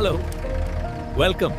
Hello. Welcome.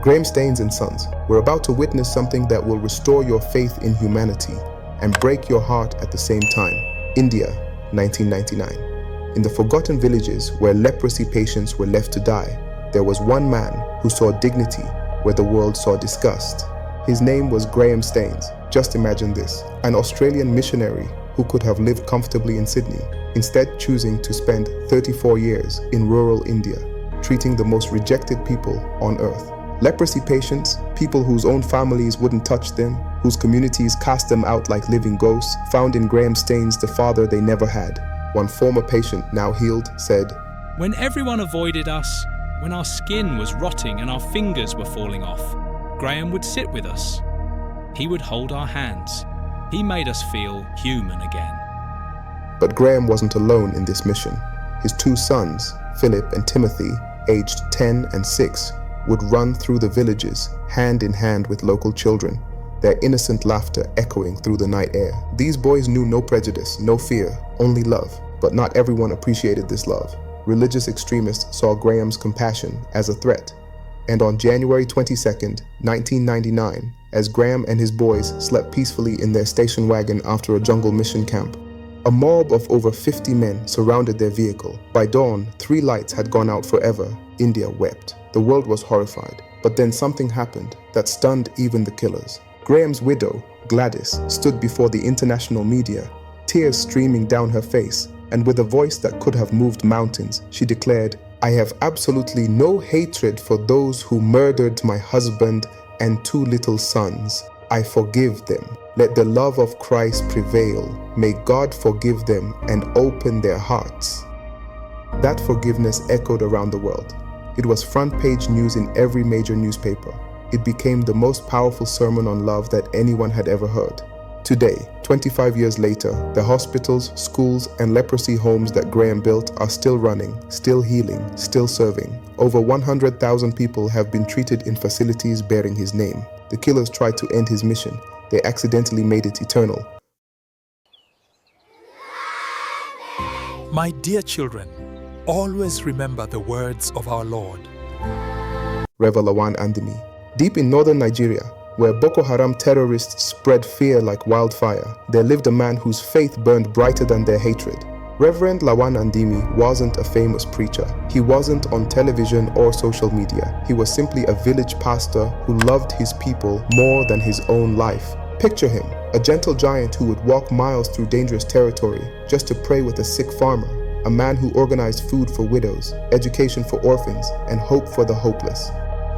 Graham Staines and Sons, we're about to witness something that will restore your faith in humanity and break your heart at the same time. India, 1999. In the forgotten villages where leprosy patients were left to die, there was one man who saw dignity where the world saw disgust. His name was Graham Staines. Just imagine this, an Australian missionary who could have lived comfortably in Sydney, instead choosing to spend 34 years in rural India, treating the most rejected people on earth. Leprosy patients, people whose own families wouldn't touch them, whose communities cast them out like living ghosts, found in Graham Staines the father they never had. One former patient, now healed, said, When everyone avoided us, when our skin was rotting and our fingers were falling off, Graham would sit with us. He would hold our hands. He made us feel human again. But Graham wasn't alone in this mission. His two sons, Philip and Timothy, aged 10 and 6, would run through the villages, hand in hand with local children, their innocent laughter echoing through the night air. These boys knew no prejudice, no fear, only love. But not everyone appreciated this love. Religious extremists saw Graham's compassion as a threat. And on January 22nd, 1999, as Graham and his boys slept peacefully in their station wagon after a jungle mission camp, a mob of over 50 men surrounded their vehicle. By dawn, 3 lights had gone out forever. India wept. The world was horrified. But then something happened that stunned even the killers. Graham's widow, Gladys, stood before the international media, tears streaming down her face, and with a voice that could have moved mountains, she declared, I have absolutely no hatred for those who murdered my husband and 2 little sons. I forgive them. Let the love of Christ prevail. May God forgive them and open their hearts. That forgiveness echoed around the world. It was front-page news in every major newspaper. It became the most powerful sermon on love that anyone had ever heard. Today, 25 years later, the hospitals, schools, and leprosy homes that Graham built are still running, still healing, still serving. Over 100,000 people have been treated in facilities bearing his name. The killers tried to end his mission. They accidentally made it eternal. My dear children, always remember the words of our Lord. Reverend Lawan Andimi. Deep in northern Nigeria, where Boko Haram terrorists spread fear like wildfire, there lived a man whose faith burned brighter than their hatred. Reverend Lawan Andimi wasn't a famous preacher. He wasn't on television or social media. He was simply a village pastor who loved his people more than his own life. Picture him, a gentle giant who would walk miles through dangerous territory just to pray with a sick farmer, a man who organized food for widows, education for orphans, and hope for the hopeless.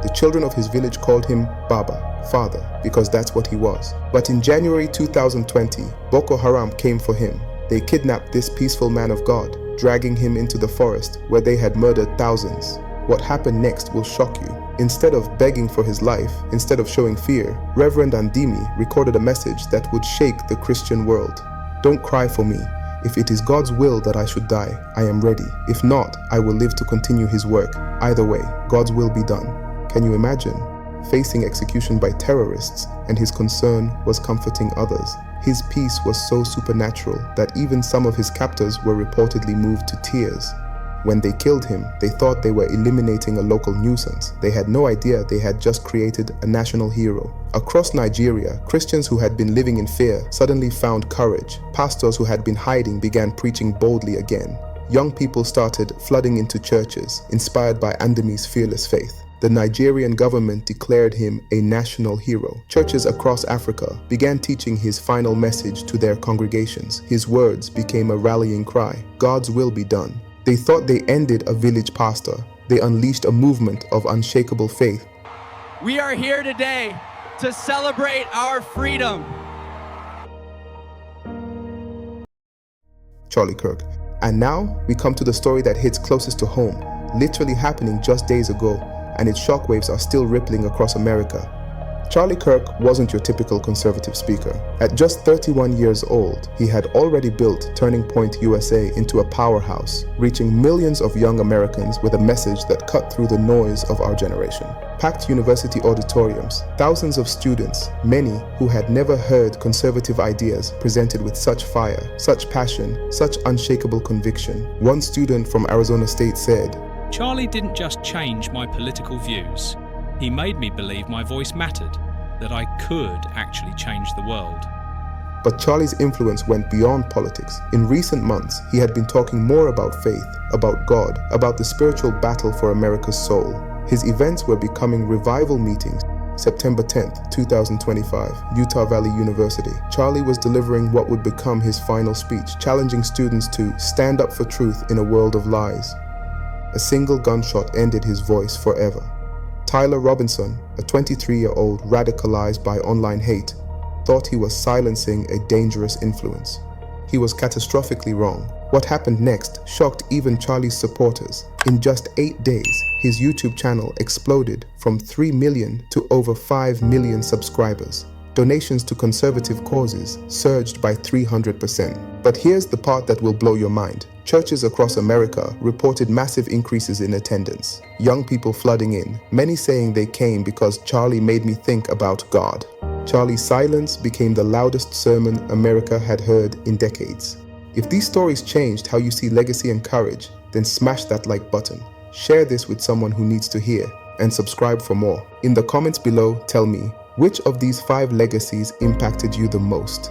The children of his village called him Baba, Father, because that's what he was. But in January 2020, Boko Haram came for him. They kidnapped this peaceful man of God, dragging him into the forest where they had murdered thousands. What happened next will shock you. Instead of begging for his life, instead of showing fear, Reverend Andimi recorded a message that would shake the Christian world. Don't cry for me. If it is God's will that I should die, I am ready. If not, I will live to continue his work. Either way, God's will be done. Can you imagine? Facing execution by terrorists, and his concern was comforting others. His peace was so supernatural that even some of his captors were reportedly moved to tears. When they killed him, they thought they were eliminating a local nuisance. They had no idea they had just created a national hero. Across Nigeria, Christians who had been living in fear suddenly found courage. Pastors who had been hiding began preaching boldly again. Young people started flooding into churches, inspired by Andimi's fearless faith. The Nigerian government declared him a national hero. Churches across Africa began teaching his final message to their congregations. His words became a rallying cry. God's will be done. They thought they ended a village pastor. They unleashed a movement of unshakable faith. We are here today to celebrate our freedom. Charlie Kirk. And now we come to the story that hits closest to home, literally happening just days ago, and its shockwaves are still rippling across America. Charlie Kirk wasn't your typical conservative speaker. At just 31 years old, he had already built Turning Point USA into a powerhouse, reaching millions of young Americans with a message that cut through the noise of our generation. Packed university auditoriums, thousands of students, many who had never heard conservative ideas presented with such fire, such passion, such unshakable conviction. One student from Arizona State said, Charlie didn't just change my political views, he made me believe my voice mattered, that I could actually change the world. But Charlie's influence went beyond politics. In recent months, he had been talking more about faith, about God, about the spiritual battle for America's soul. His events were becoming revival meetings. September 10th, 2025, Utah Valley University. Charlie was delivering what would become his final speech, challenging students to stand up for truth in a world of lies. A single gunshot ended his voice forever. Tyler Robinson, a 23-year-old radicalized by online hate, thought he was silencing a dangerous influence. He was catastrophically wrong. What happened next shocked even Charlie's supporters. In just 8 days, his YouTube channel exploded from 3 million to over 5 million subscribers. Donations to conservative causes surged by 300%. But here's the part that will blow your mind. Churches across America reported massive increases in attendance. Young people flooding in, many saying they came because Charlie made me think about God. Charlie's silence became the loudest sermon America had heard in decades. If these stories changed how you see legacy and courage, then smash that like button. Share this with someone who needs to hear, and subscribe for more. In the comments below, tell me, which of these 5 legacies impacted you the most?